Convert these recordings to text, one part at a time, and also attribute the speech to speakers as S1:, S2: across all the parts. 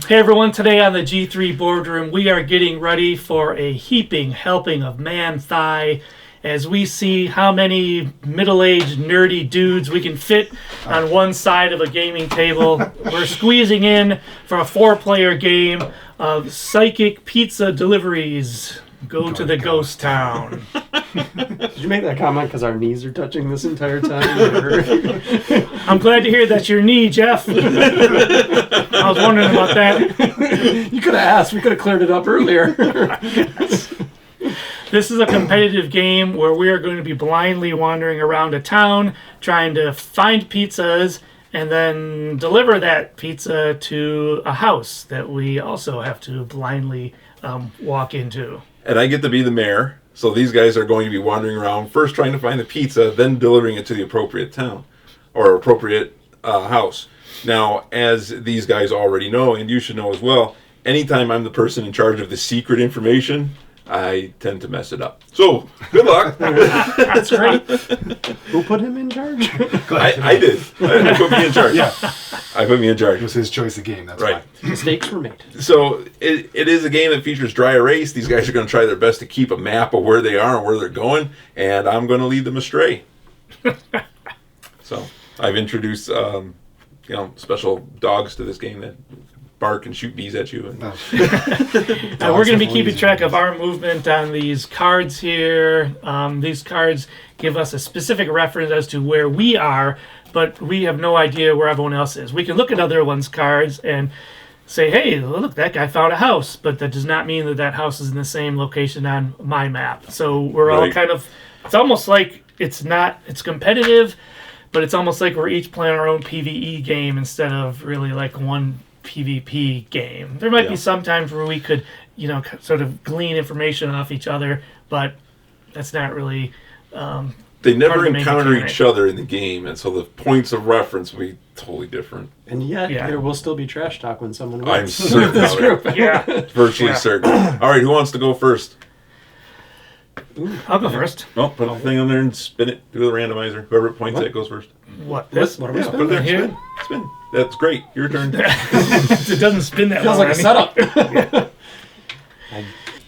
S1: Hey everyone, today on the G3 Boardroom, we are getting ready for a heaping helping of man thigh as we see how many middle-aged nerdy dudes we can fit on one side of a gaming table. We're squeezing in for a 4-player game of psychic pizza deliveries. Go to the ghost town.
S2: Did you make that comment because our knees are touching this entire time?
S1: I'm glad to hear that's your knee, Jeff. I was wondering about that.
S2: You could have asked. We could have cleared it up earlier.
S1: This is a competitive game where we are going to be blindly wandering around a town trying to find pizzas and then deliver that pizza to a house that we also have to blindly walk into.
S3: And I get to be the mayor, so these guys are going to be wandering around, first trying to find the pizza, then delivering it to the appropriate town or appropriate house. Now, as these guys already know, and you should know as well, anytime I'm the person in charge of the secret information, I tend to mess it up. So, good luck.
S1: That's great.
S2: Who put him in charge?
S3: I did. I put me in charge.
S4: Yeah.
S3: I put me in charge.
S4: It was his choice of game, that's
S3: Right.
S4: why.
S2: Mistakes were made.
S3: So it is a game that features dry erase. These guys are going to try their best to keep a map of where they are and where they're going, and I'm going to lead them astray. So I've introduced, special dogs to this game that bark and shoot bees at you. And
S1: We're going to be keeping track of our movement on these cards here. These cards give us a specific reference as to where we are, but we have no idea where everyone else is. We can look at other ones' cards and say, hey, look, that guy found a house, but that does not mean that that house is in the same location on my map. So we're all kind of, it's almost like it's competitive, but it's almost like we're each playing our own PvE game instead of really like one PvP game. There might be some times where we could, sort of glean information off each other, but that's not really...
S3: they never
S1: the main
S3: encounter
S1: mechanic.
S3: each other in the game, and so the points of reference will be totally different.
S2: And yet, there will still be trash talk when someone wins.
S3: I'm certain
S2: this
S3: of
S2: group.
S3: it.
S1: Yeah,
S3: Virtually certain. All right, who wants to go first?
S1: I'll go first.
S3: Oh, put the thing on there and spin it. Do the randomizer. Whoever points at goes first.
S1: What, this?
S2: What are we
S3: Put it there.
S1: Here?
S3: Spin. That's great. Your turn.
S1: It doesn't spin that
S2: Feels
S1: well.
S2: like a setup.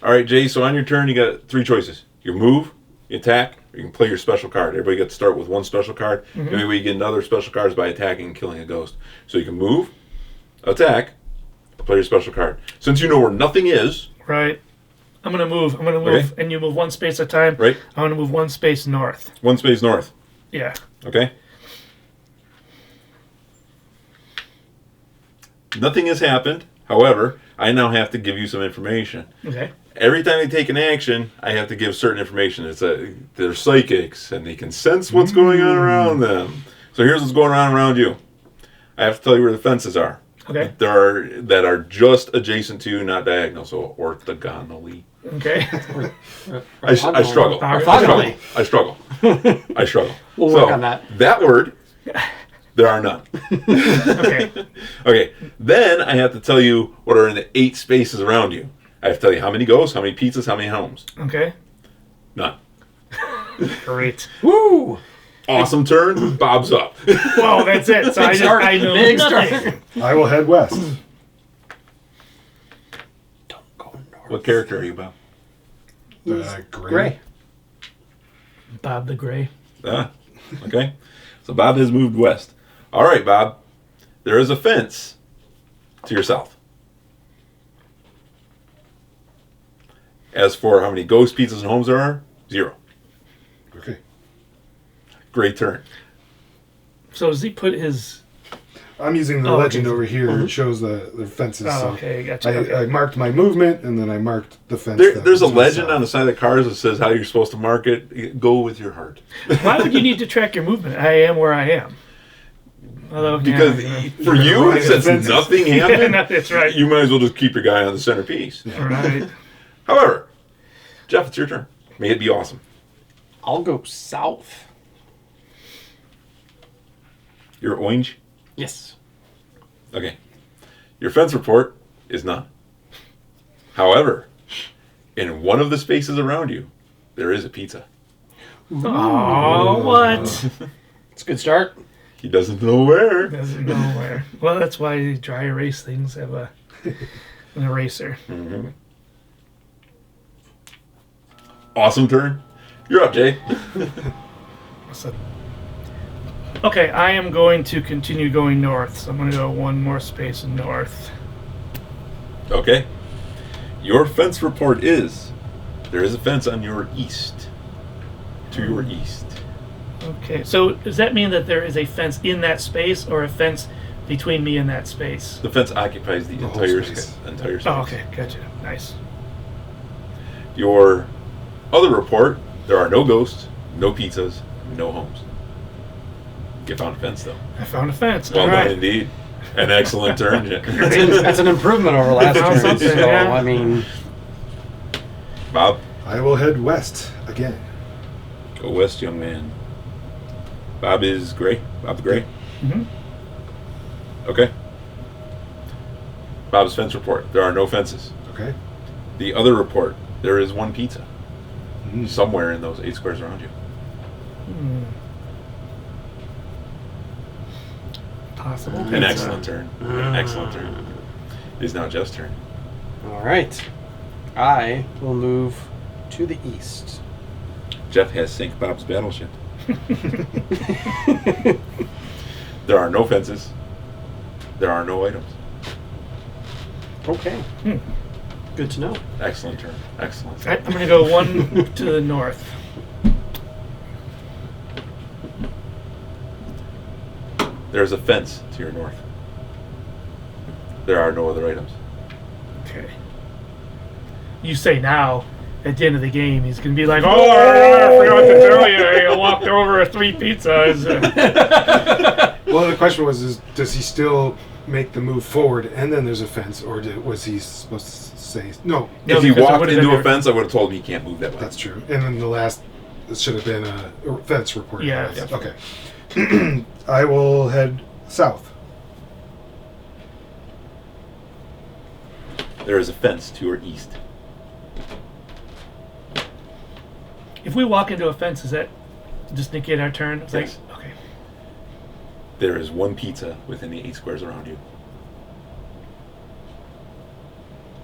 S3: All right, Jay, so on your turn, you got 3 choices. You move, you attack, or you can play your special card. Everybody gets to start with one special card. The only way you get another special card is by attacking and killing a ghost. So you can move, attack, play your special card. Since you know where nothing is...
S1: Right. I'm going to move,
S3: Okay.
S1: and you move one space at a time.
S3: Right.
S1: I'm going to move one space north.
S3: One space north.
S1: Yeah.
S3: Okay? Nothing has happened. However, I now have to give you some information.
S1: Okay.
S3: Every time they take an action, I have to give certain information. They're psychics, and they can sense what's going on around them. So here's what's going on around you. I have to tell you where the fences are.
S1: Okay.
S3: That are just adjacent to you, not diagonal, so orthogonally.
S1: Okay.
S3: I struggle.
S2: Orthogonally.
S3: I struggle.
S2: We'll work on that.
S3: That word, there are none.
S1: Okay.
S3: Okay, then I have to tell you what are in the 8 spaces around you. I have to tell you how many ghosts, how many pizzas, how many homes.
S1: Okay.
S3: None.
S1: Great.
S2: Woo!
S3: Awesome turn. Bob's up.
S1: Whoa, that's it. So I know
S2: Big
S1: nothing.
S2: start.
S4: I will head west.
S2: Don't go north.
S3: What character are you, Bob?
S2: Gray.
S1: Bob the Gray.
S3: Okay. So Bob has moved west. All right, Bob. There is a fence to your south. As for how many ghost pizzas and homes there are, 0.
S4: Okay.
S3: Great turn.
S1: So does he put his...
S4: I'm using the
S1: Oh,
S4: legend
S1: okay.
S4: over here. It shows the fences.
S1: Oh,
S4: so
S1: okay, gotcha.
S4: I marked my movement, and then I marked the fence.
S3: There's a legend on the side of the cars that says how you're supposed to mark it. Go with your heart.
S1: Why would you need to track your movement? I am where I am. Although,
S3: Because for you,
S4: Right,
S3: since
S4: fences.
S3: nothing
S1: yeah,
S3: happened,
S1: no, that's right.
S3: you might as well just keep your guy on the centerpiece.
S1: Right.
S3: However, Jeff, it's your turn. May it be awesome.
S2: I'll go south.
S3: You're orange?
S2: Yes.
S3: Okay. Your fence report is none. However, in one of the spaces around you, there is a pizza.
S1: Oh, what?
S2: It's a good start.
S3: He doesn't know where.
S1: Doesn't know where. Well, that's why dry erase things have a An eraser.
S3: Mm-hmm. Awesome turn. You're up, Jay.
S1: So, okay, I am going to continue going north. So I'm going to go one more space north.
S3: Okay. Your fence report is there is a fence on your east. To your east.
S1: Okay, so does that mean that there is a fence in that space or a fence between me and that space?
S3: The fence occupies the
S4: whole
S3: entire
S4: space.
S3: entire space.
S1: Oh, okay, gotcha. Nice.
S3: Your other report, there are no ghosts, no pizzas, no homes. You found a fence, though.
S1: I found a fence.
S3: Well
S1: All
S3: done,
S1: right.
S3: indeed. An excellent turn.
S2: That's an improvement over last
S1: Found
S2: turn.
S1: something,
S2: So,
S1: yeah.
S2: I mean,
S3: Bob,
S4: I will head west again.
S3: go west, young man. Bob is gray. Bob's gray.
S1: Mhm.
S3: Okay. Bob's fence report. There are no fences.
S4: Okay.
S3: The other report, there is one pizza
S4: Mm.
S3: somewhere in those 8 squares around you.
S1: Hmm. Possible.
S3: An
S1: pizza.
S3: excellent turn. An excellent turn. It is now Jeff's turn.
S2: all right. I will move to the east.
S3: Jeff has sank Bob's battleship. There are no fences. There are no items.
S2: Okay.
S1: Hmm.
S2: Good to know.
S3: Excellent turn. Excellent.
S1: All right, I'm going to go one to the north.
S3: There's a fence to your north. There are no other items.
S1: Okay. You say now, at the end of the game, he's going to be like, oh, I forgot to tell you, I walked over 3 pizzas.
S4: Well, the question was, does he still make the move forward and then there's a fence, or was he supposed to say no?
S1: No,
S3: If he
S1: because I
S3: walked
S1: would've
S3: into
S1: done
S3: a fence, I would have told him he can't move that way.
S4: That's true. And then the last, it should have been a fence report.
S1: Yeah.
S3: Yeah.
S4: Okay. I will head south.
S3: There is a fence to your east.
S1: If we walk into a fence, does that just negate our turn? It's
S3: Yes.
S1: like, okay.
S3: There is one pizza within the 8 squares around you.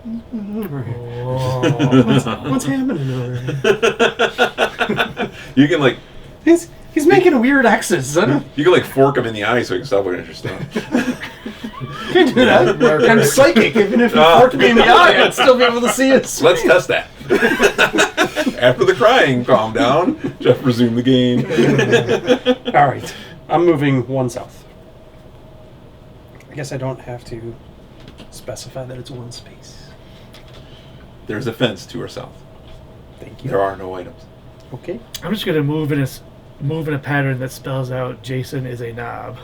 S1: Oh.
S2: What's happening over here?
S3: You can like
S2: He's making weird X's. I don't
S3: you can like fork him in the eye so he can stop looking at your stuff.
S2: can't do that. I'm psychic. Even if you forked me in the eye, I'd still be able to see it.
S3: Let's test that. After the crying calmed down, Jeff resumed the game.
S2: All right. I'm moving one south. I guess I don't have to specify that it's one space.
S3: There's a fence to our south.
S2: Thank you.
S3: There are no items.
S2: Okay.
S1: I'm just going to move in a pattern that spells out Jason is a knob.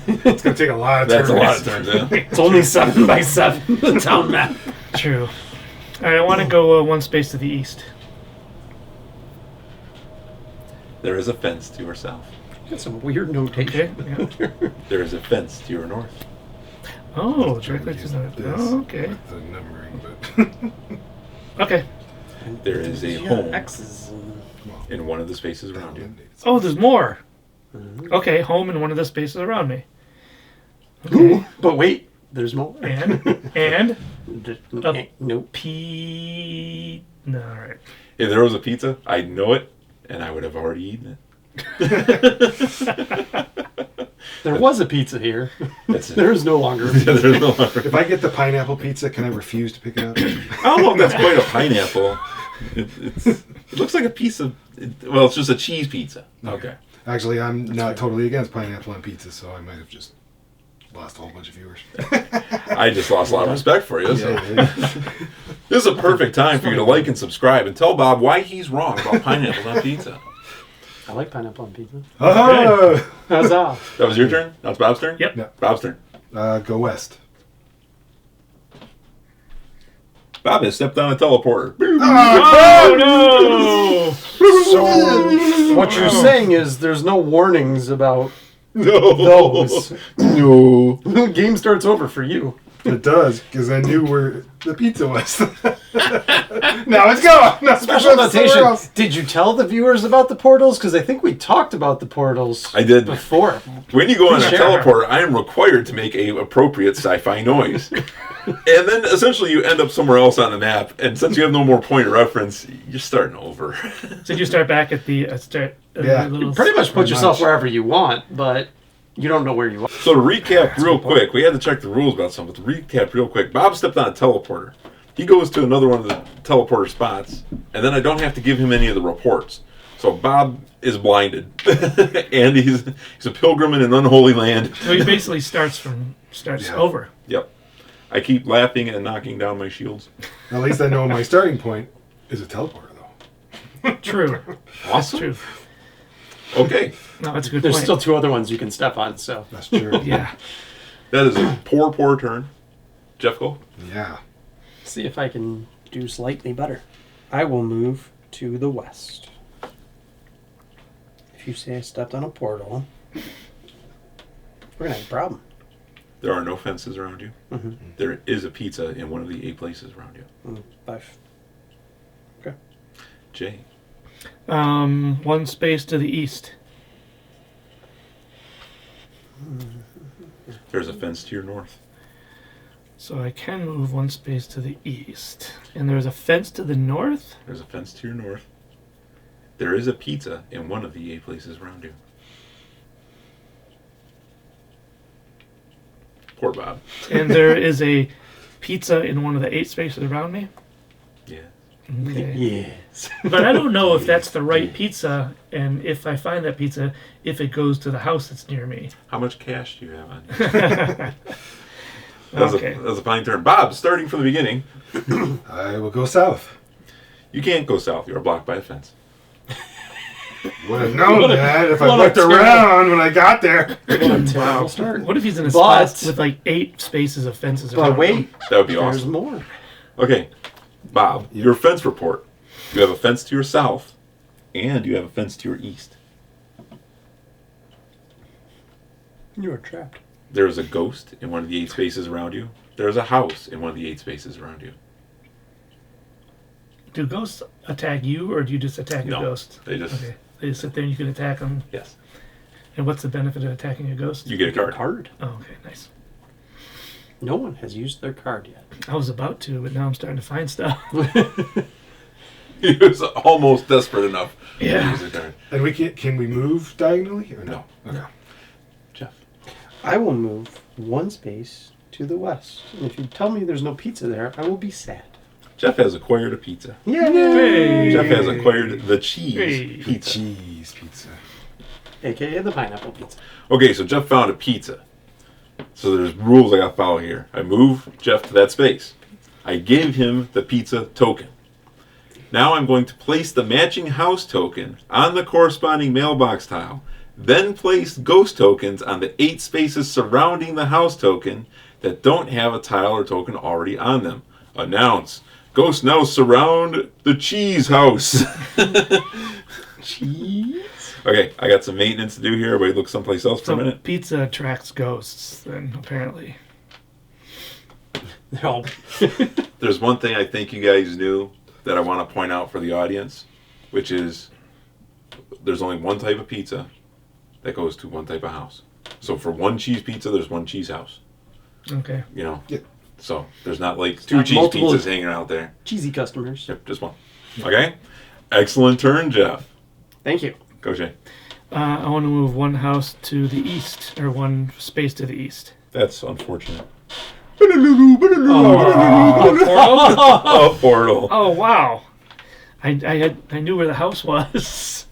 S4: It's going to take a lot of
S3: That's a
S4: turns.
S3: lot of turns, yeah.
S2: It's only 7 by 7, the town map.
S1: True. All right, I want to go one space to the east.
S3: There is a fence to your south.
S2: Got some weird
S1: Okay.
S2: notation.
S1: Yeah.
S3: There is a fence to your north.
S1: Oh,
S4: Trying to
S1: directly to
S4: use
S1: the.
S4: this
S1: Oh, okay.
S4: with the numbering, but
S1: Okay.
S3: There is a
S2: Yeah,
S3: home
S2: X's.
S3: in one of the spaces around you.
S1: Oh, there's more.
S2: Mhm.
S1: Okay, home in one of the spaces around me. Okay.
S2: But wait, there's more.
S1: And
S2: Nope.
S1: P. No, all right.
S3: If there was a pizza, I'd know it, and I would have already eaten
S2: There was a pizza here.
S3: That's it.
S2: There is no longer a
S3: it.
S2: pizza.
S3: There's no longer.
S4: if I get the pineapple pizza, can I refuse to pick it up?
S3: I don't know if that's quite a pineapple. It looks like a piece of. Well, it's just a cheese pizza. Okay.
S4: Actually, I'm not totally against pineapple on pizza, so I might have just lost a whole bunch of viewers.
S3: I just lost a lot of respect for you. So.
S4: Yeah.
S3: This is a perfect time for you to like and subscribe and tell Bob why he's wrong about pineapples on pizza.
S2: I like pineapple on pizza.
S4: Oh!
S2: Huzzah.
S3: That was your turn? Now it's Bob's turn?
S1: Yep.
S4: Yeah.
S3: Bob's turn.
S4: Go west.
S3: Bob has stepped on a teleporter.
S1: Oh no!
S2: So, what you're saying is there's no warnings about
S3: No.
S2: those.
S3: No.
S2: Game starts over for you.
S4: It does, because I knew where the pizza was. Now it's gone. Now
S2: Special
S4: it's somewhere
S2: notation.
S4: else.
S2: Did you tell the viewers about the portals? Because I think we talked about the portals
S3: I did.
S2: before.
S3: When you go on a
S2: Sure.
S3: teleporter, I am required to make a appropriate sci-fi noise. And then essentially you end up somewhere else on the map, and since you have no more point of reference, you're starting over.
S1: So you start back at the
S4: Yeah.
S1: little.
S2: Pretty much put
S4: Pretty
S2: yourself
S4: much.
S2: wherever you want, but you don't know where you are.
S3: So to recap real quick, we had to check the rules about something. To recap real quick, Bob stepped on a teleporter. He goes to another one of the teleporter spots, and then I don't have to give him any of the reports. So Bob is blinded, and he's a pilgrim in an unholy land.
S1: So he basically starts
S4: Yeah.
S1: over.
S3: Yep. I keep laughing and knocking down my shields.
S4: At least I know my starting point is a teleporter, though.
S1: True.
S3: Awesome.
S1: True.
S3: Okay.
S1: No, that's a good
S2: There's
S1: point.
S2: still 2 other ones you can step on, so.
S4: That's true.
S1: Yeah.
S3: That is a poor turn. Jeff, go.
S4: Yeah.
S2: See if I can do slightly better. I will move to the west. If you say I stepped on a portal, we're gonna have a problem.
S3: There are no fences around you.
S2: Mhm.
S3: There is a pizza in one of the 8 places around you.
S2: 5.
S3: Jay.
S1: One space to the east.
S3: There's a fence to your north.
S1: So I can move one space to the east. And there's a fence to the north?
S3: There's a fence to your north. There is a pizza in one of the 8 places around you. Poor Bob.
S1: And there is a pizza in one of the 8 spaces around me?
S3: Yeah.
S1: Okay.
S2: Yes.
S1: But I don't know if that's the right pizza, and if I find that pizza, if it goes to the house that's near me.
S3: How much cash do you have on you?
S1: Okay.
S3: That's a fine turn. Bob, starting from the beginning,
S4: I will go south.
S3: you can't go south. You are blocked by a fence.
S4: Would have known that if I
S2: what a
S4: looked
S2: terrible-
S4: around when I got there.
S2: What a terrible start.
S1: What if he's in a
S2: But-
S1: spot with like 8 spaces of fences
S2: But
S1: around
S2: wait,
S1: him?
S3: That would be
S2: there's
S3: awesome.
S2: more.
S3: Okay, Bob, your fence report. You have a fence to your south, and you have a fence to your east.
S2: You are trapped.
S3: There is a ghost in one of the 8 spaces around you. There is a house in one of the 8 spaces around you.
S1: Do ghosts attack you, or do you just attack a
S3: No,
S1: ghost?
S3: they just
S1: Okay. They just sit there and you can attack them.
S3: yes.
S1: And what's the benefit of attacking a ghost?
S3: You get a card.
S2: Card.
S1: Oh, okay, nice.
S2: No one has used their card yet.
S1: I was about to, but now I'm starting to find stuff.
S3: He was almost desperate enough to
S1: Yeah.
S3: use a card.
S4: And we can we move diagonally or no? Okay.
S3: Jeff.
S2: I will move one space to the west. And if you tell me there's no pizza there, I will be sad.
S3: Jeff has acquired a pizza.
S1: Hey.
S3: Jeff has acquired the cheese
S1: Hey.
S3: pizza.
S4: Cheese pizza.
S2: AKA the pineapple pizza.
S3: Okay, so Jeff found a pizza. So there's rules I got to follow here. I move Jeff to that space. I give him the pizza token. Now I'm going to place the matching house token on the corresponding mailbox tile, then place ghost tokens on the 8 spaces surrounding the house token that don't have a tile or token already on them. Announce. Ghosts now surround the cheese house.
S2: Cheese?
S3: Okay, I got some maintenance to do here. Everybody look someplace else for
S1: So
S3: a minute.
S1: pizza attracts ghosts, then, apparently.
S2: No.
S3: There's one thing I think you guys knew that I want to point out for the audience, which is there's only one type of pizza that goes to one type of house. So for one cheese pizza, there's one cheese house.
S1: Okay.
S3: You know?
S4: Yeah.
S3: So there's not like 2
S2: not
S3: cheese
S2: multiple-
S3: pizzas hanging out there.
S2: Cheesy customers.
S3: Yep, just one. Okay? Excellent turn, Jeff.
S2: Thank you.
S3: Go, Jay.
S1: I want to move one house to the east, or one space to the east.
S3: That's unfortunate.
S1: Oh,
S3: A portal.
S1: oh wow. I knew where the house was.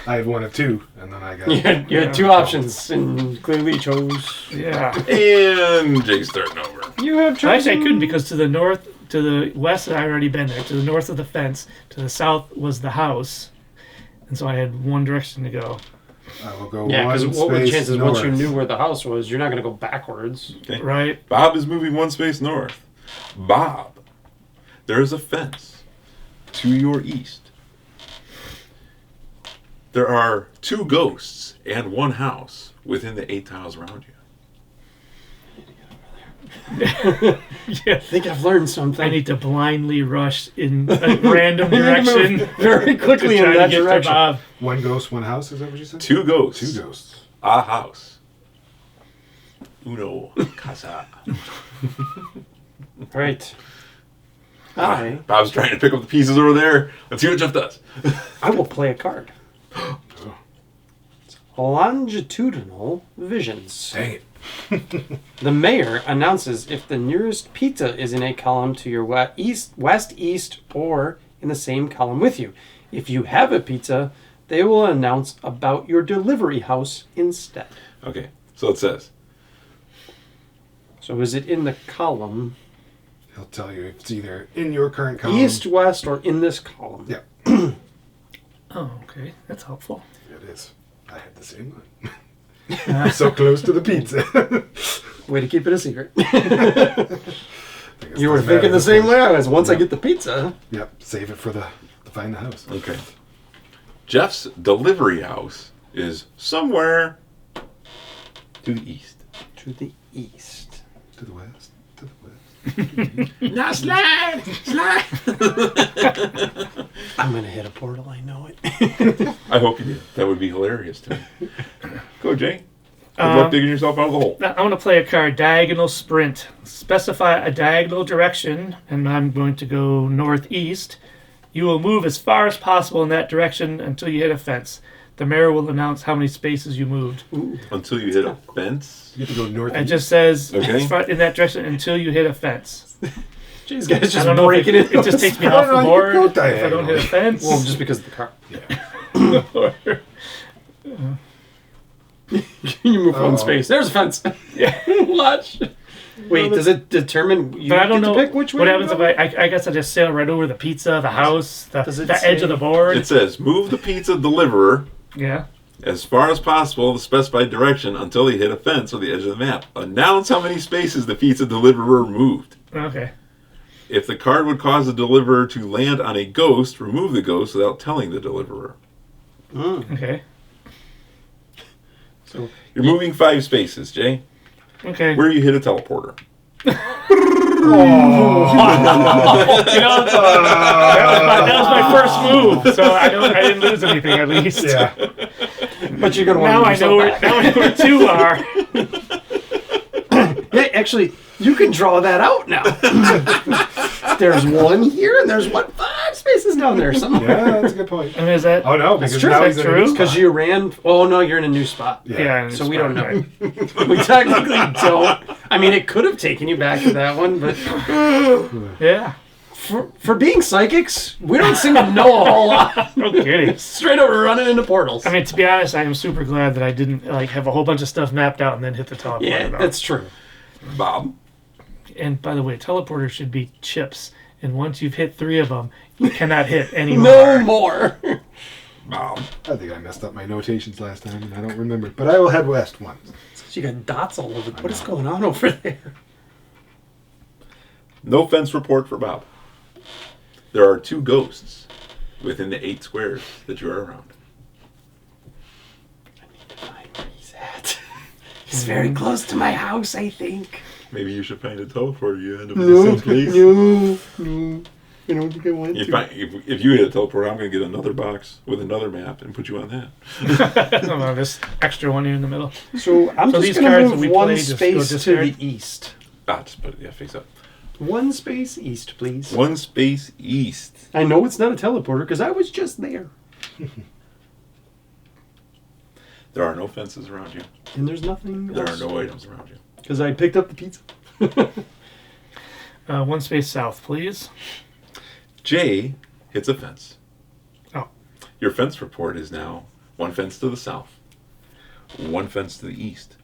S4: I had one of 2, and then I got.
S2: You had 2 options, and clearly chose.
S1: Yeah.
S3: And Jay's starting over.
S2: You have chosen.
S1: Actually, I couldn't because to the north, to the west, I had already been there. To the north of the fence, to the south was the house, and so I had one direction to go.
S4: I will go
S2: Yeah, because
S4: one
S2: what were the
S4: space
S2: chances
S4: north.
S2: once you knew where the house was, you're not going to go backwards.
S3: Okay.
S1: Right.
S3: Bob is moving one space north. Bob, there is a fence to your east. There are 2 ghosts and 1 house within the 8 tiles around you.
S1: Yeah.
S2: I think I've learned something.
S1: I need to blindly rush in a random direction
S2: very quickly
S1: to
S2: in
S1: try
S2: that
S1: to get to
S2: direction.
S1: Bob.
S4: One ghost, one house. Is that what you said?
S3: 2 ghosts.
S4: 2 ghosts.
S3: A house. Uno casa.
S2: Right. I
S3: Bob's trying to pick up the pieces over there. Let's see what Jeff does.
S2: will play a card. Longitudinal visions.
S4: Dang it.
S2: The mayor announces if the nearest pizza is in a column to your west, east, or in the same column with you. If you have a pizza, they will announce about your delivery house instead.
S3: Okay, so it says.
S2: So is it in the column
S4: He'll tell you if it's either in your current column.
S2: east, west, or in this column?
S4: Yeah,
S1: Oh, okay. That's helpful.
S4: it is. I had the same one. So close to the pizza.
S2: Way to keep it a secret.
S4: I guess
S2: You were
S4: doesn't
S2: thinking
S4: matter
S2: the
S4: this
S2: same
S4: point.
S2: way I was. Once I
S4: Yeah.
S2: get the pizza.
S4: Yep, save it for to find the house.
S3: Okay. Jeff's delivery house is somewhere to the east.
S2: To the east.
S4: To the west. To the west.
S3: Now slide! Slide!
S2: I'm going to hit a portal. I know it.
S3: I hope you did. That would be hilarious to me. Go, Jay. Good luck digging yourself out of the hole.
S1: Now, I want to play a card, Diagonal Sprint. Specify a diagonal direction, and I'm going to go northeast. You will move as far as possible in that direction until you hit a fence. The mayor will announce how many spaces you moved.
S3: Until you hit a fence.
S4: You get to go north.
S1: It just says
S3: Okay.
S1: as far in that direction until you hit a fence.
S2: Jeez, guys,
S1: I
S2: just
S1: don't know if
S2: breaking it.
S1: it just takes me
S4: No,
S1: off
S4: no,
S1: the
S4: you
S1: board
S4: can go
S1: if I don't hit a
S4: diagonally.
S1: fence.
S2: Well, just because of the car.
S4: Yeah.
S2: You move one
S4: Oh.
S2: space. There's a fence.
S1: Yeah.
S2: Watch. Wait, does it determine you
S1: But I don't
S2: get
S1: know
S2: to pick which way
S1: what
S2: you
S1: happens
S2: go?
S1: if I guess I just sail right over the pizza, the house,
S2: Does it
S1: the edge
S2: say-
S1: of the board.
S3: It says, move the pizza deliverer
S1: Yeah.
S3: as far as possible in the specified direction until they hit a fence or the edge of the map. Announce how many spaces the pizza deliverer moved.
S1: Okay.
S3: If the card would cause the deliverer to land on a ghost, remove the ghost without telling the deliverer.
S1: Okay.
S2: So
S3: You're moving 5 spaces, Jay.
S1: Okay.
S3: Where you hit a teleporter.
S1: You know, that was my first move, so I didn't lose anything at least.
S4: Yeah.
S2: but you're gonna want
S1: Now
S2: to
S1: I know where 2 are.
S2: Yeah, actually, you can draw that out now. There's one here, and there's 5 spaces down there somewhere.
S4: Yeah, that's a good point.
S1: I mean, is that?
S4: Oh no, because
S2: true.
S4: now
S1: That's
S4: he's in a
S1: true.
S4: new
S2: Because
S4: spot.
S2: you ran. Oh no, you're in a new spot.
S1: Yeah.
S2: So we don't know.
S1: Right.
S2: We technically don't. I mean, it could have taken you back to that one, but
S1: Yeah.
S2: for being psychics, we don't seem to know a whole lot.
S1: No kidding.
S2: Straight over running into portals.
S1: I mean, to be honest, I am super glad that I didn't have a whole bunch of stuff mapped out and then hit the teleporter.
S2: yeah,
S1: though.
S2: that's true.
S3: Bob.
S1: And by the way, teleporters should be chips. And once you've hit 3 of them, you cannot hit any
S2: No
S1: more.
S2: more.
S3: Bob.
S4: I think I messed up my notations last time, and I don't remember. But I will head west once.
S2: You got dots all over. What is going on over there?
S3: No fence report for Bob. There are 2 ghosts within the 8 squares that you are around.
S2: I need to find where he's at. He's very close to my house, I think.
S3: Maybe you should find a teleporter. You end up in the same place.
S2: No. I don't think I want
S3: You
S2: to.
S3: find, if you hit a teleporter, I'm going to get another box with another map and put you on that.
S1: I don't know, this extra one here in the middle.
S2: So I'm
S1: So
S2: just
S1: these
S2: going
S1: cards
S2: to
S1: that
S2: move
S1: we
S2: one
S1: play just go
S2: space to
S1: discard?
S2: the east.
S3: Just put it, face up.
S2: One space east, please.
S3: 1 space east.
S2: I know it's not a teleporter because I was just there.
S3: There are no fences around you.
S2: And there's nothing
S3: There are
S2: else.
S3: no items around you.
S2: Because I picked up the pizza.
S1: 1 space south, please.
S3: Jay hits a fence.
S1: Oh.
S3: Your fence report is now 1 fence to the south, 1 fence to the east.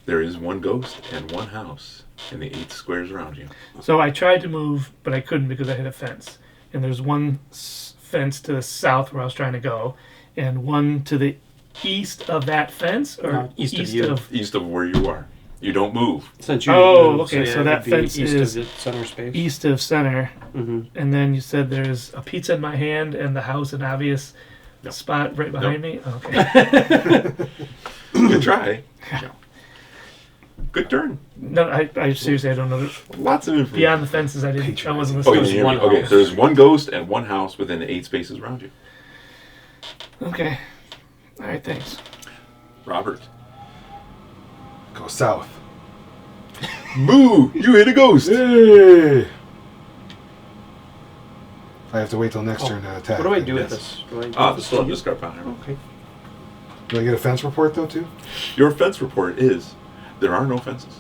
S3: There is 1 ghost and 1 house in the 8 squares around you.
S1: So I tried to move, but I couldn't because I hit a fence. And there's 1 fence to the south where I was trying to go, and 1 to the east of that fence, or
S2: No, east of you.
S3: East of where you are. You don't move.
S2: Since you
S1: Oh,
S2: moved,
S1: okay, so
S2: it
S1: that
S2: would be
S1: fence
S2: east
S1: is
S2: of the center space.
S1: east of center.
S2: Mm-hmm.
S1: And then you said there's a pizza in my hand and the house an obvious spot right behind me. Okay.
S3: Good try. No. Good turn.
S1: No, I seriously I don't know.
S3: Lots of information.
S1: Beyond the fences, I didn't. I wasn't
S3: Oh,
S1: listening.
S3: you didn't hear me?
S2: one
S3: Okay,
S2: house.
S3: there's 1 ghost and 1 house within the 8 spaces around you.
S1: Okay. All right. Thanks.
S3: Robert.
S4: Go south.
S3: Boo! You hit a ghost.
S4: Hey! I have to wait till next turn to attack.
S2: What do I do with
S3: Yes.
S2: this? Do I
S3: Still have discard pile.
S2: Okay.
S4: Do I get a fence report though too?
S3: Your fence report is there are no fences.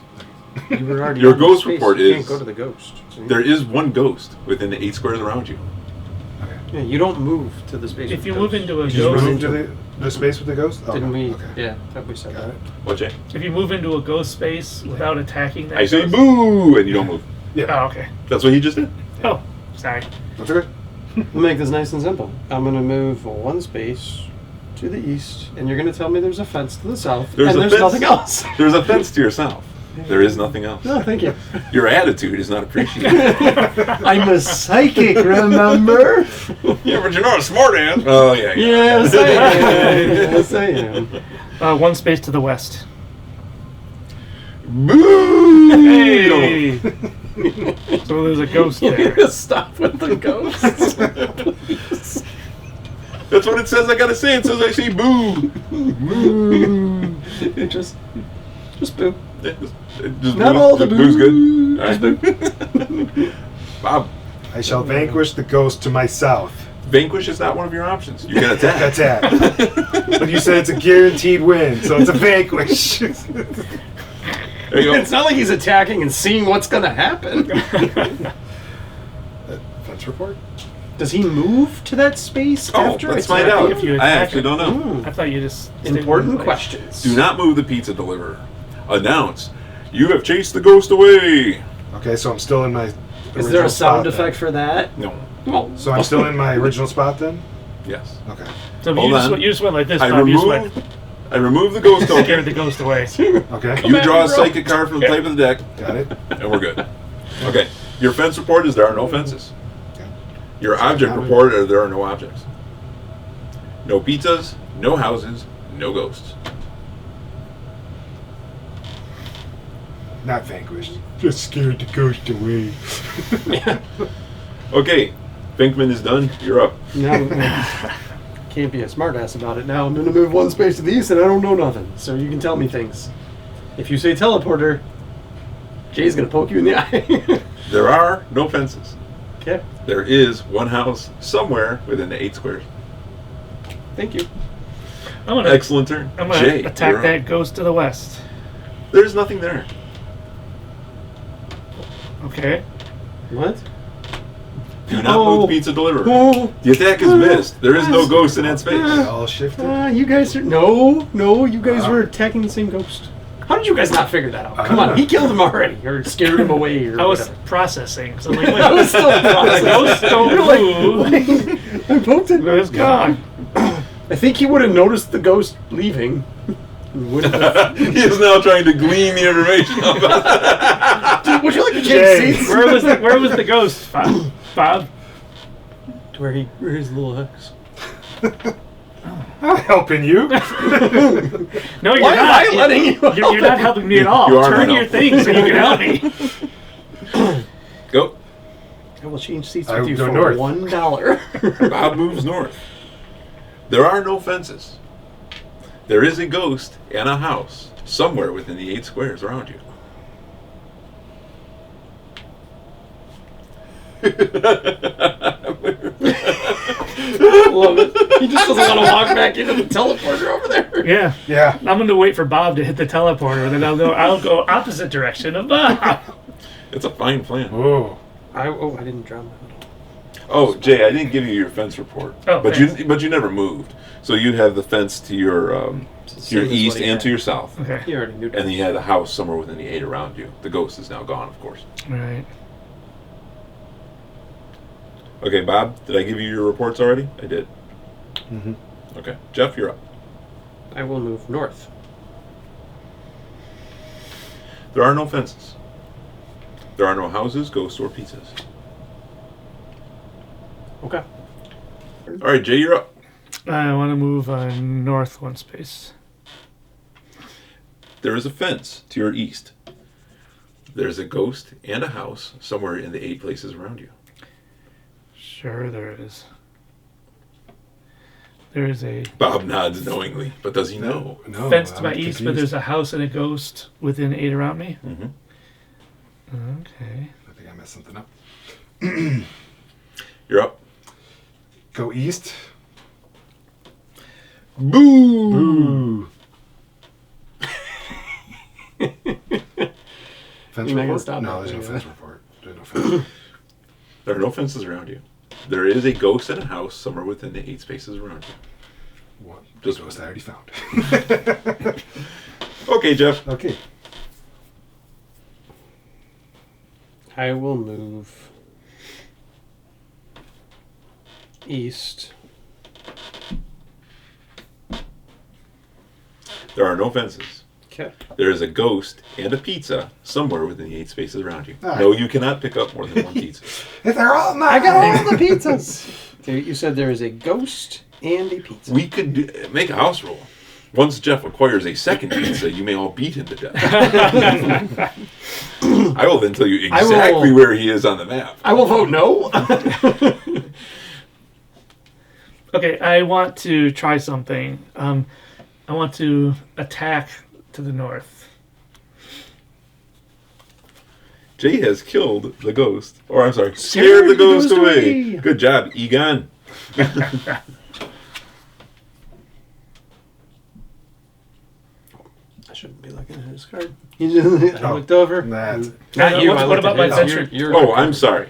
S2: You were already
S3: Your
S2: on the
S3: ghost
S2: space.
S3: report
S2: You
S3: is-
S2: can't go to the ghost. See?
S3: There is one ghost within the 8 squares around you.
S2: Yeah, you don't move to the space.
S1: If
S2: with
S1: you
S2: the
S1: move
S2: ghost.
S1: into a
S4: You just run
S1: ghost,
S4: into the space with the ghost? Oh,
S2: Didn't
S4: no.
S2: we?
S4: Okay.
S2: Yeah, have we said
S4: Got
S2: that?
S4: it.
S3: What, Jay?
S1: if you move into a ghost space without attacking that
S3: I say
S1: ghost-
S3: boo, and you don't move.
S4: Yeah.
S1: Oh, okay.
S3: That's what he just did.
S1: Oh, sorry.
S4: That's okay.
S2: We'll make this nice and simple. I'm going to move one space to the east, and you're going to tell me there's a fence to the south,
S3: There's
S2: and
S3: a
S2: there's
S3: fence.
S2: nothing else.
S3: There's a fence to your south. There is nothing else.
S2: No, thank you.
S3: Your attitude is not appreciated.
S2: I'm a psychic, remember?
S3: Yeah, but you're not a smart ass. Oh, yeah.
S2: Yes, I am. Yes, I am.
S1: One space to the west.
S3: Boo!
S1: Hey! So there's a ghost
S2: You need
S1: there.
S2: to stop with the ghosts. Please.
S3: That's what it says. I gotta say. It says I say boo.
S2: It just boo.
S3: Just
S2: Not
S3: boo.
S2: all the
S3: Just boo's
S2: boo.
S3: good.
S2: Just
S3: All right. Bob,
S4: I shall vanquish the ghost to my south.
S3: vanquish is not one of your options. You can attack.
S4: Attack. But you said it's a guaranteed win, so it's a vanquish.
S3: There you go.
S2: It's not like he's attacking and seeing what's going to happen.
S4: Fence report?
S2: Does he move to that space
S3: Oh,
S2: after
S3: let's
S2: attacking?
S3: find out.
S1: if you
S3: I
S1: attack
S3: actually
S1: it.
S3: don't know.
S2: Hmm.
S1: I thought you just stayed in
S2: Important
S1: place.
S2: questions.
S3: Do not move the pizza deliverer. Announce. You have chased the ghost away.
S4: Okay, so I'm still in my
S2: Is
S4: original
S2: there a sound
S4: spot then.
S2: effect for that?
S3: No.
S2: Oh.
S4: So I'm still in my original spot then?
S3: Yes.
S4: Okay.
S1: So
S3: Hold on.
S1: you just went like this,
S3: I
S1: Bob. You just
S3: remove.
S1: went,
S3: I remove the ghost
S1: scared
S3: token.
S1: the ghost away.
S4: Okay.
S3: You draw a psychic card from the type of the deck,
S4: Got it.
S3: and we're good. Okay. Your fence report is there are no fences.
S4: Okay.
S3: Your object report are there are no objects. No pizzas, no houses, no ghosts.
S4: Not vanquished. Just scared the ghost away.
S3: Okay. Finkman is done. You're up.
S2: Now, can't be a smartass about it now. I'm going to move one space to the east and I don't know nothing. So you can tell me things. If you say teleporter, Jay's going to poke you in the eye.
S3: There are no fences.
S2: Okay.
S3: There is one house somewhere within the 8 squares.
S2: Thank you.
S1: I'm gonna,
S3: Excellent turn.
S1: I'm gonna
S3: Jay,
S1: attack
S3: you're up.
S1: that ghost to the west.
S3: There's nothing there.
S1: Okay.
S2: What?
S3: Do not
S2: Oh.
S3: move the pizza deliverer.
S2: Oh.
S3: The attack is missed. There is no ghost in that space.
S4: All shifted.
S2: You guys are... No, you guys were attacking the same ghost. How did you guys not figure that out? Come on, he killed him already, or scared him away, or
S1: I was
S2: whatever.
S1: processing. So I'm like,
S2: I was
S1: wait,
S2: still
S1: the ghost don't move.
S2: I poked it.
S1: It's gone.
S2: I think he would have noticed the ghost leaving. He wouldn't have.
S3: He is now trying to glean the information about
S2: Would you like to change
S4: Jay.
S2: seats?
S1: Where was the ghost, Bob? Bob?
S2: To where his little hex.
S4: I'm helping you.
S1: No, you're
S2: Why am
S1: not.
S2: I letting you?
S1: You're not helping me at all.
S3: You are
S1: Turn
S3: not
S1: your
S3: helping.
S1: thing so you can help me.
S3: Go.
S2: I will change seats
S4: I
S2: with you
S4: go
S2: for
S4: north.
S2: $1.
S3: Bob moves north. There are no fences. There is a ghost and a house somewhere within the 8 squares around you.
S2: Love it. He just doesn't want to walk back into the teleporter over there.
S1: Yeah.
S4: Yeah.
S1: I'm going to wait for Bob to hit the teleporter, and then I'll go opposite direction of Bob.
S3: It's a fine plan.
S4: Whoa.
S2: I didn't drown my little.
S3: Oh, Jay, I didn't give you your fence report,
S1: Oh,
S3: but
S1: thanks.
S3: you never moved. So you have the fence to your
S2: Same as
S3: east
S2: what he
S3: and to
S2: had.
S3: your south,
S1: Okay.
S2: He already knew.
S3: and then you had a house somewhere within the 8 around you. The ghost is now gone, of course.
S1: All right.
S3: Okay, Bob, did I give you your reports already? I did.
S4: Mm-hmm.
S3: Okay, Jeff, you're up.
S2: I will move north.
S3: There are no fences. There are no houses, ghosts, or pizzas.
S2: Okay.
S3: All right, Jay, you're up.
S1: I want to move north one space.
S3: There is a fence to your east. There's a ghost and a house somewhere in the 8 places around you.
S1: Sure, there is. There is a
S3: Bob nods knowingly, but does he know?
S4: No.
S1: fence to
S4: I'm
S1: my east, but
S4: confused.
S1: there's a house and a ghost within 8 around me.
S3: Mm-hmm.
S1: Okay.
S4: I think I messed something up.
S3: You're up.
S4: Go east.
S3: Boo!
S4: Fence
S2: You're not gonna
S4: report?
S2: stop
S4: No,
S2: that,
S4: there's no
S2: yeah.
S4: fence report. There's no fence.
S3: There are no fences around you. There is a ghost in a house somewhere within the 8 spaces around you.
S4: One.
S3: Just-
S4: Ghost I already found.
S3: Okay, Jeff.
S4: Okay.
S2: I will move east.
S3: There are no fences.
S2: Okay.
S3: There is a ghost and a pizza somewhere within the 8 spaces around you.
S4: Ah.
S3: No, you cannot pick up more than one pizza.
S4: If they're all mine.
S2: I got all the pizzas. Okay, you said there is a ghost and a pizza.
S3: We could make a house rule. Once Jeff acquires a second pizza, you may all beat him to death. I will then tell you
S2: I
S3: exactly
S2: will-
S3: where he is on the map.
S2: I will vote no.
S1: Okay, I want to try something. I want to attack to the north.
S3: Jay has killed the ghost. Or, I'm sorry, scared the ghost away. Good job, Egon.
S2: I shouldn't be looking at his card. He just
S4: Oh.
S2: looked over.
S4: That's-
S2: Not you.
S1: What
S2: I looked
S1: about
S2: at
S1: my
S2: his.
S1: venture?
S2: You're
S3: Oh, I'm sorry.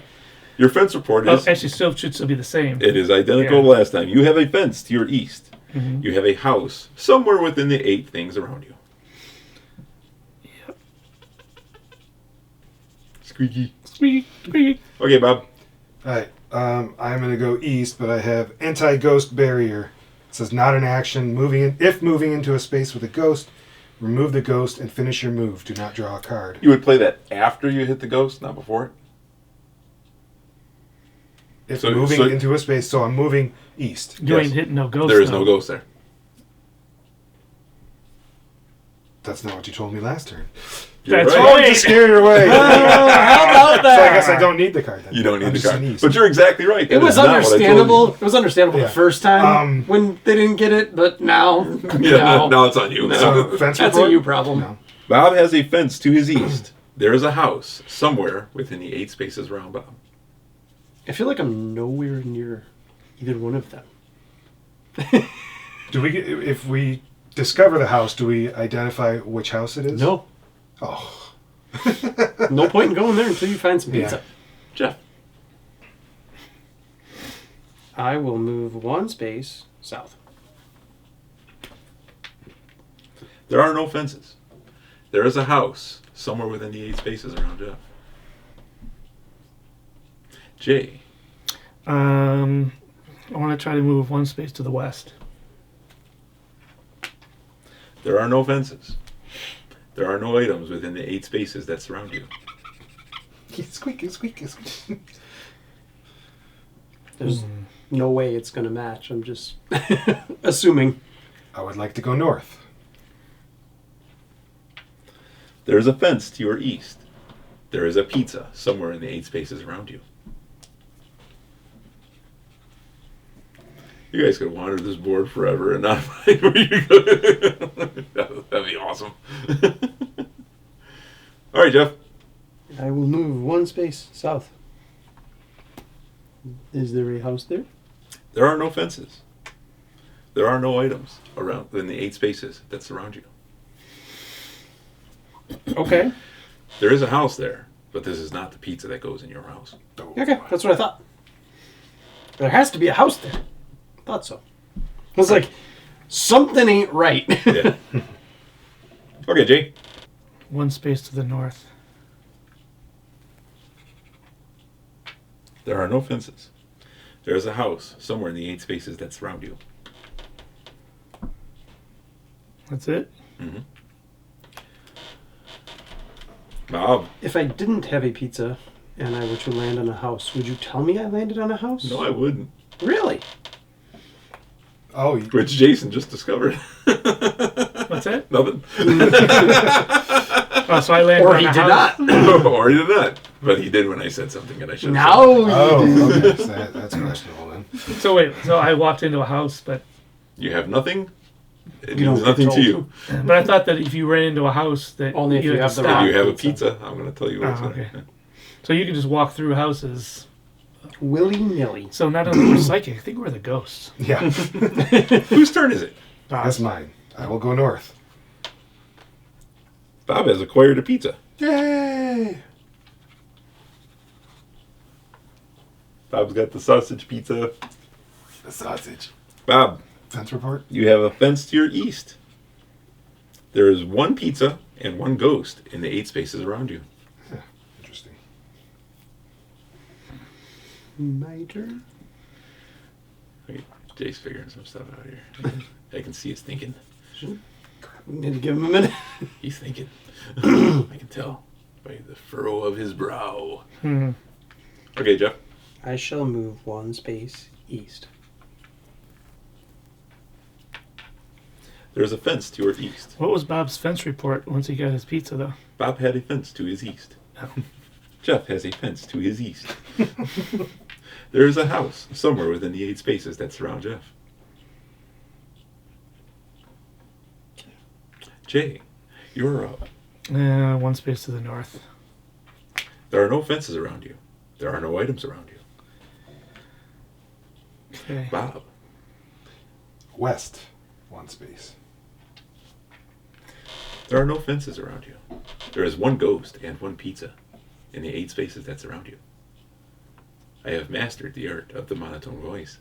S3: Your fence report
S1: Oh,
S3: is
S1: actually, should still be the same.
S3: it is identical
S1: Yeah.
S3: to last time. You have a fence to your east.
S1: Mhm.
S3: You have a house somewhere within the 8 things around you.
S1: Yep.
S3: Squeaky.
S1: Squeak, squeak.
S3: Okay, Bob.
S4: Alright, I'm gonna go east, but I have anti-ghost barrier. It says not an action. If moving into a space with a ghost, remove the ghost and finish your move. Do not draw a card.
S3: You would play that after you hit the ghost, not before it?
S4: If
S3: So-
S4: moving
S3: so-
S4: into a space, so I'm moving east.
S1: You
S3: Yes.
S1: ain't hitting no ghost.
S3: There is
S1: though.
S3: no ghost there.
S4: That's not what you told me last turn.
S3: You're
S1: That's
S3: right.
S4: Oh,
S1: right.
S4: you scared her away.
S2: How about
S4: So I guess I don't need the card then.
S3: You don't
S4: I'm
S3: need the
S4: just
S3: card.
S4: an east.
S3: But you're exactly right.
S2: It
S3: That
S2: was
S3: is not what I told you.
S2: understandable. It was understandable
S4: Yeah.
S2: the first time when they didn't get it, but now,
S3: Yeah, now it's on you.
S4: So fence
S2: that's
S4: report?
S2: a you problem.
S4: No.
S3: Bob has a fence to his east. There is a house somewhere within the 8 spaces around Bob.
S2: I feel like I'm nowhere near either one of them.
S4: Do we get, if we discover the house, do we identify which house it is?
S2: No,
S4: Oh.
S2: no point in going there until you find some
S4: Yeah.
S2: pizza.
S3: Jeff.
S2: I will move one space south.
S3: There are no fences. There is a house somewhere within the 8 spaces around Jeff. Jay.
S1: I want to try to move one space to the west.
S3: There are no fences. There are no items within the 8 spaces that surround you.
S4: Squeak, squeak, squeak.
S2: There's no way it's going to match. I'm just assuming.
S4: I would like to go north.
S3: There is a fence to your east. There is a pizza somewhere in the 8 spaces around you. You guys could wander this board forever and not find where you go. That'd be awesome. All right, Jeff.
S2: I will move one space south. Is there a house there?
S3: There are no fences. There are no items around in the 8 spaces that surround you.
S2: Okay.
S3: There is a house there, but this is not the pizza that goes in your house.
S2: Okay, that's what I thought. There has to be a house there. Thought so. I was like, something ain't right.
S3: Yeah. Okay, Jay.
S1: One space to the north.
S3: There are no fences. There is a house somewhere in the 8 spaces that surround you.
S1: That's it.
S3: Bob.
S2: If I didn't have a pizza and I were to land on a house, would you tell me I landed on a house?
S3: No, I wouldn't.
S2: Really?
S4: Oh,
S3: Which Jason just discovered.
S1: What's that?
S3: Nothing.
S1: Oh, so I landed
S2: Or
S1: on
S2: he
S1: a
S2: did
S1: house.
S2: not.
S3: Or he did not. But he did when I said something and I should have
S2: Now
S3: said
S2: you
S4: oh,
S2: do.
S4: okay. So that's questionable then.
S1: So wait, so I walked into a house, but
S3: You have nothing It
S2: You
S3: means
S2: don't get
S3: nothing to
S2: told.
S3: you.
S1: But I thought that if you ran into a house that
S2: Only if you
S1: had to
S2: have the
S1: stop.
S3: If you have a
S2: Pizza.
S3: pizza, I'm going to tell you what's
S1: Oh,
S3: in it.
S1: okay. So you can just walk through houses.
S2: Willy-nilly.
S1: So not only we're psychic, I think we're the ghosts.
S4: Yeah,
S3: Whose turn is it?
S4: that's mine. I will go north.
S3: Bob has acquired a pizza.
S4: Yay!
S3: Bob's got the sausage pizza.
S4: The sausage.
S3: Bob,
S4: Fence report.
S3: you have a fence to your east. There is one pizza and one ghost in the 8 spaces around you.
S4: Interesting.
S2: My turn.
S3: Wait, Jay's figuring some stuff out here. I can see his thinking.
S2: We need to give him a minute.
S3: He's thinking. I can tell by the furrow of his brow.
S1: Hmm.
S3: Okay, Jeff.
S2: I shall move 1 space east.
S3: There's a fence to your east.
S1: What was Bob's fence report once he got his pizza, though?
S3: Bob had a fence to his east. Jeff has a fence to his east. There is a house somewhere within the 8 spaces that surround Jeff. Jay, you're up.
S1: 1 space to the north.
S3: There are no fences around you. There are no items around you.
S1: Okay.
S3: Bob,
S4: West. 1 space.
S3: there are no fences around you. There is one ghost and one pizza in the 8 spaces that surround you. I have mastered the art of the monotone voice.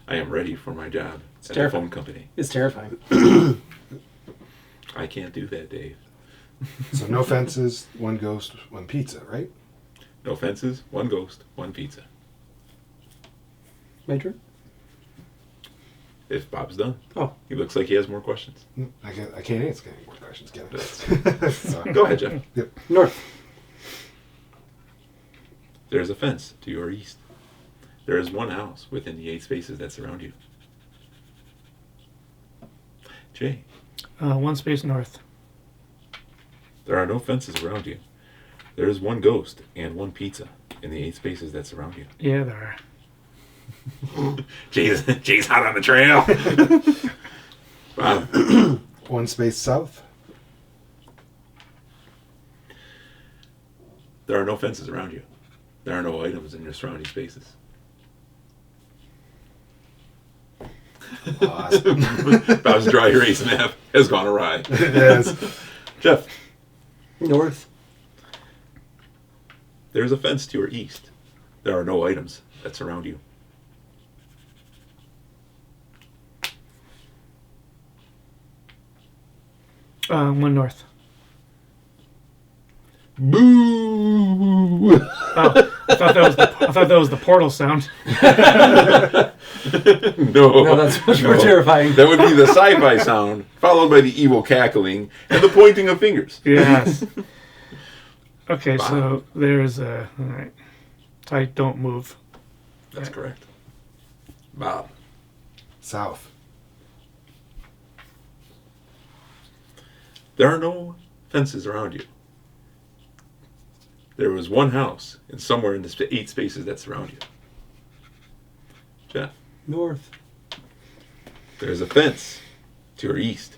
S3: I am ready for my job at the
S2: terrifying.
S3: phone company.
S2: It's terrifying.
S3: I can't do that, Dave.
S4: So no fences, 1 ghost, 1 pizza, right?
S3: No fences, one ghost, one pizza.
S2: My turn.
S3: If Bob's done.
S2: Oh.
S3: He looks like he has more questions.
S4: I can't answer any more questions, Kevin. So,
S3: Go ahead, Jeff.
S2: North.
S3: There's a fence to your east. There is one house within the 8 spaces that surround you. Jay,
S1: 1 space north.
S3: there are no fences around you. There is one ghost and one pizza in the 8 spaces that surround you.
S1: Yeah, there are.
S3: Jay's hot on the trail. Bob,
S4: 1 space south.
S3: there are no fences around you. There are no items in your surrounding spaces.
S4: Lost.
S3: Bob's dry erase map has gone awry.
S4: Yes.
S3: Jeff,
S2: North.
S3: there's a fence to your east. There are no items that surround you.
S1: 1 north.
S3: Boo!
S1: Oh, I thought that was the portal sound.
S3: No.
S2: No, that's much more terrifying.
S3: That would be the sci-fi sound, followed by the evil cackling and the pointing of fingers.
S1: Yes. Okay,
S3: Wow.
S1: so there's a. All right. I don't move.
S3: That's correct. Bob,
S4: South.
S3: there are no fences around you. There was one house, and somewhere in the 8 spaces that surround you. Jeff,
S2: North.
S3: there's a fence to your east.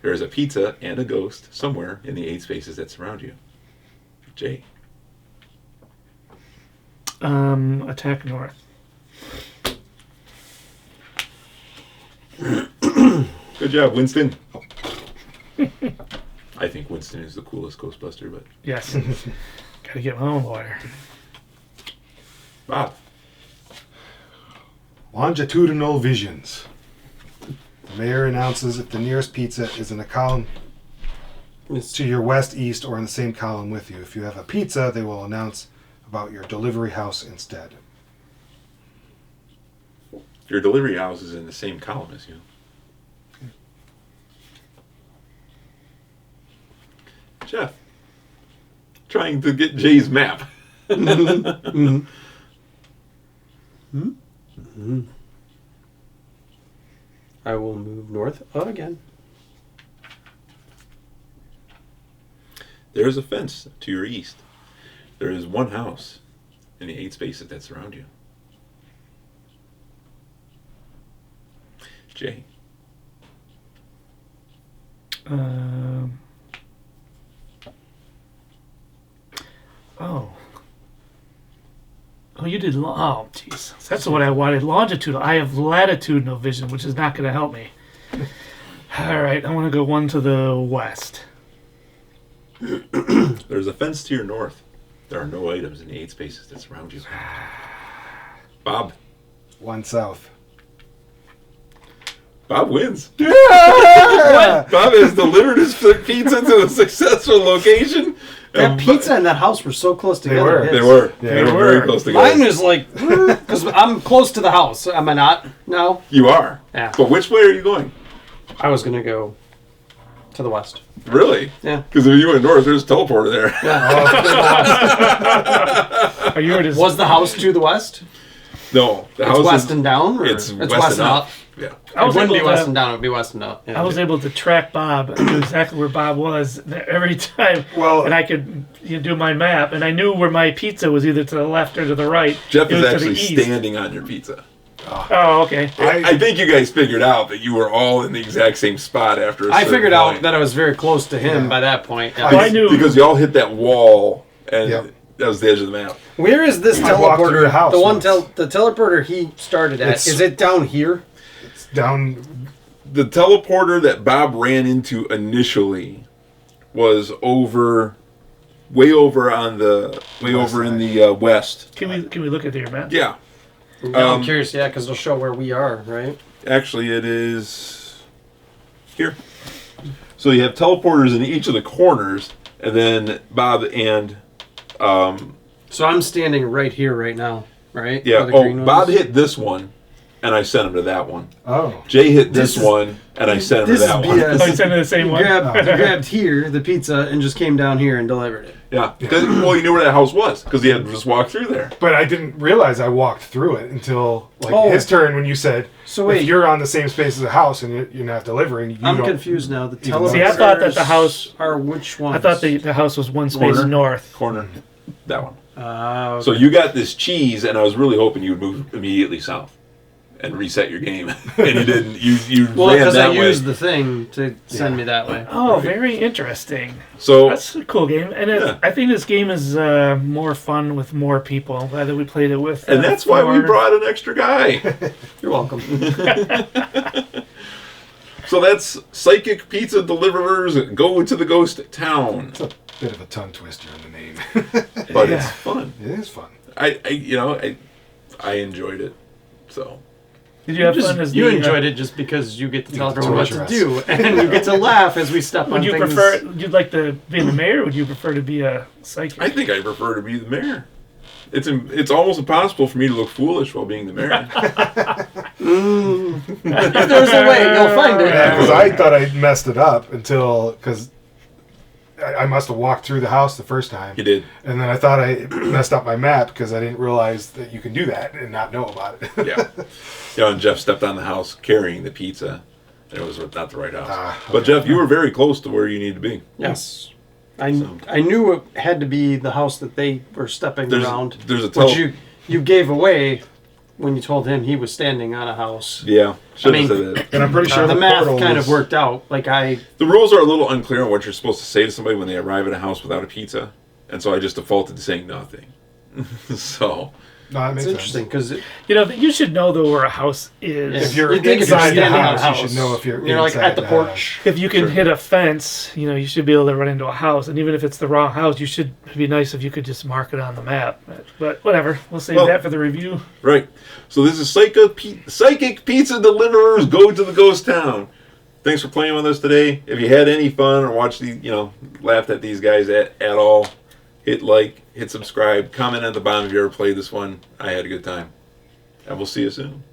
S3: There is a pizza and a ghost somewhere in the 8 spaces that surround you. Jay,
S1: Attack north.
S3: good job, Winston. I think Winston is the coolest Ghostbuster, but
S1: Yes. Gotta get my own lawyer.
S3: Bob,
S4: Longitudinal visions. The mayor announces if the nearest pizza is in a column to your west, east, or in the same column with you. If you have a pizza, they will announce about your delivery house instead.
S3: your delivery house is in the same column as you. Jeff, trying to get Jay's map.
S2: I will move north again.
S3: There is a fence to your east. There is one house in the 8 spaces that surround you. Jay,
S1: Oh. Oh, you did. Oh, jeez. That's what I wanted. Longitudinal. I have latitudinal vision, which is not going to help me. All right, I want to go one to the west.
S3: There's a fence to your north. There are no items in the 8 spaces that surround you. Bob.
S4: One south.
S3: Bob wins.
S4: Yeah!
S3: Bob has delivered his pizza to a successful location.
S2: That pizza and that house were so close together.
S4: were.
S2: His.
S3: They were.
S4: Yeah,
S3: They were
S4: they
S3: very
S4: were.
S3: close together.
S2: Mine was like, because I'm close to the house. Am I not? No.
S3: You are.
S2: Yeah.
S3: But which way are you going?
S2: I was gonna go to the west.
S3: Really?
S2: Yeah.
S3: Because if you went north, there's a teleporter there.
S1: Are you already?
S2: Was the house to the west?
S3: No. The
S2: It's
S3: house
S2: west
S3: is,
S2: and down? Or
S3: it's
S2: west
S3: west
S2: and up?
S3: Yeah.
S1: I
S2: It
S1: was
S2: wouldn't
S1: able
S2: be west
S1: to.
S2: and down. It would be west and up. Yeah.
S1: I was able to track Bob. I knew exactly where Bob was every time,
S4: Well,
S1: and I could do my map, and I knew where my pizza was either to the left or to the right.
S3: Jeff
S1: It
S3: is
S1: was to
S3: actually
S1: the east.
S3: standing on your pizza.
S1: Oh, okay.
S3: I think you guys figured out that you were all in the exact same spot after a
S2: I
S3: certain
S2: figured out
S3: point.
S2: that I was very close to him by that point. Yeah.
S1: Well, I knew-
S3: Because you all hit that wall, and
S4: Yep.
S3: that was the edge of the map.
S2: Where is this
S4: I walked through
S2: teleporter?
S4: the house
S2: one
S4: once.
S2: the teleporter he started at.
S4: It's-
S2: Is it down here?
S4: It's down.
S3: The teleporter that Bob ran into initially was way over in the west.
S1: Can we look at your map?
S3: Yeah,
S2: Yeah, I'm curious. Yeah, because it'll show where we are, right?
S3: actually, it is here. So you have teleporters in each of the corners, and then Bob and
S2: So I'm standing right here, right now, right?
S3: yeah.
S2: Where the green one
S3: Bob
S2: is?
S3: hit this one, and I sent him to that one.
S4: Oh.
S3: Jay hit this
S2: This is-
S3: one, and I sent him to
S2: This is
S3: that one.
S2: BS.
S1: Oh, you sent it the same
S2: You
S1: one.
S2: grabbed here the pizza and just came down here and delivered it.
S3: Yeah, well, you knew where that house was because he had to just walk through there.
S4: But I didn't realize I walked through it until
S2: Oh.
S4: his turn when you said,
S2: So wait.
S4: if you're on the same space as a house and you're not delivering, you
S2: I'm
S4: don't.
S2: confused now. The
S4: See,
S2: teleporters
S1: I thought that the house-
S2: are which ones?
S1: I thought the house was one space
S3: Corner.
S1: north.
S3: Corner, that one.
S2: Okay.
S3: So you got this cheese, and I was really hoping you would move immediately south and reset your game, and you didn't. You
S2: well,
S3: ran
S2: because
S3: that
S2: I
S3: way.
S2: used the thing to send me that way.
S1: Oh, very interesting.
S3: So
S1: That's a cool game, and
S3: Yeah.
S1: I think this game is more fun with more people. I'm glad that we played it with.
S3: and that's why we
S1: 4.
S3: brought an extra guy.
S2: You're welcome.
S3: So that's Psychic Pizza Deliverers Go to the Ghost Town,
S4: It's a bit of a tongue twister in the name.
S3: but
S1: Yeah.
S3: it's fun.
S4: It is fun.
S3: I enjoyed it. So
S1: Did you have fun as
S2: you
S1: the,
S2: enjoyed it just because you get to tell
S4: get to
S2: everyone what
S4: torture
S2: to
S4: us.
S2: do, and you get to laugh as we step on
S1: Would you
S2: things.
S1: prefer? Would you like to be the mayor? Or would you prefer to be a psychic?
S3: I think I prefer to be the mayor. It's almost impossible for me to look foolish while being the mayor.
S2: If there's a way, you'll find it.
S4: Yeah, because I thought I messed it up because I must have walked through the house the first time.
S3: You did.
S4: And then I thought I messed up my map because I didn't realize that you can do that and not know about it.
S3: Yeah. And Jeff stepped on the house carrying the pizza. And it was not the right house.
S4: Ah,
S3: But Jeff, you were very close to where you need to be.
S2: Yes. I knew it had to be the house that they were stepping around.
S3: There's a
S2: Which you gave away when you told him he was standing on a house.
S3: Yeah. Should
S2: I
S3: have
S2: mean,
S3: said that.
S4: And I'm pretty sure
S2: The math
S4: portal
S2: kind
S4: was-
S2: of worked out. Like
S3: The rules are a little unclear on what you're supposed to say to somebody when they arrive at a house without a pizza. And so I just defaulted to saying nothing. So
S4: No, that
S2: it's
S4: makes
S2: interesting
S4: sense.
S2: because
S1: You know, you should know though where a house is.
S2: Yeah.
S4: If you're
S2: You'd think if
S4: inside
S2: you're
S4: the
S2: standing on a
S4: house, you should know if you're
S2: like
S4: inside
S2: at the
S4: the
S2: porch.
S1: If you can
S3: Sure.
S1: hit a fence, you should be able to run into a house. And even if it's the wrong house, it'd be nice if you could just mark it on the map. But whatever, we'll save
S3: Well-
S1: that for the review.
S3: right. So this is Psychic Pizza Deliverers Go to the Ghost Town. Thanks for playing with us today. If you had any fun or watched laughed at these guys at all, hit like, hit subscribe, comment at the bottom if you ever played this one. I had a good time. And we'll see you soon.